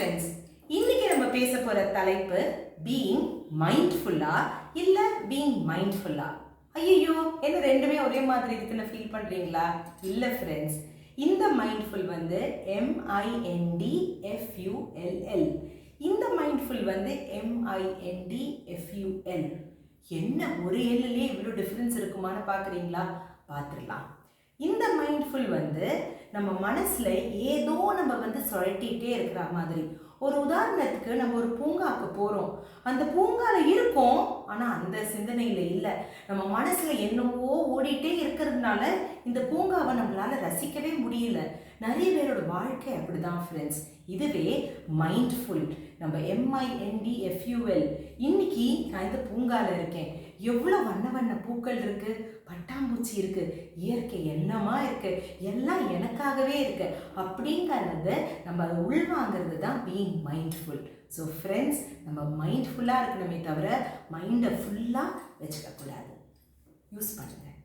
Friends, இன்னைக்கு நம்ம பேச போற தலைப்பு பீயிங் மைண்ட்ஃபுல்லா இல்ல பீயிங் மைண்ட்ஃபுல்லா. ஐயோ, என்ன ரெண்டுமே ஒரே மாதிரி இருக்குன்னு ஃபீல் பண்றீங்களா? இல்ல ஃப்ரெண்ட்ஸ், இந்த மைண்ட்ஃபுல் வந்து MINDFULL. இந்த மைண்ட்ஃபுல் வந்து MINDFUL. என்ன ஒரு எல்லையே இவ்வளோ டிஃப்ரென்ஸ் இருக்குமான்னு பார்க்குறீங்களா? பார்த்துடலாம். இந்த மைண்ட்ஃபுல் வந்து நம்ம மனசில் ஏதோ நம்ம வந்து சுழட்டிகிட்டே இருக்கிற மாதிரி. ஒரு உதாரணத்துக்கு நம்ம ஒரு பூங்காவுக்கு போகிறோம், அந்த பூங்காவில் இருக்கோம், ஆனால் அந்த சிந்தனையில் இல்லை. நம்ம மனசில் என்னவோ ஓடிட்டே இருக்கிறதுனால இந்த பூங்காவை நம்மளால் ரசிக்கவே முடியல. நிறைய பேரோட வாழ்க்கை அப்படிதான் ஃப்ரெண்ட்ஸ். இதுவே மைண்ட்ஃபுல். நம்ம MINDFUL. இன்னைக்கு நான் இந்த பூங்காவில் இருக்கேன், எவ்வளோ வண்ண வண்ண பூக்கள் இருக்கு, பட்டாம்பூச்சி இருக்கு, இயற்கை என்னமா இருக்கு, எல்லாம் எனக்காகவே இருக்கு அப்படிங்கிறத நம்ம அதை உள்வாங்கிறது தான் பீயிங் மைண்ட்ஃபுல். ஸோ ஃப்ரெண்ட்ஸ், நம்ம மைண்ட்ஃபுல்லாக இருக்கணுமே தவிர மைண்டை ஃபுல்லாக வச்சுக்கக்கூடாது. யூஸ் பண்ணுங்கள்.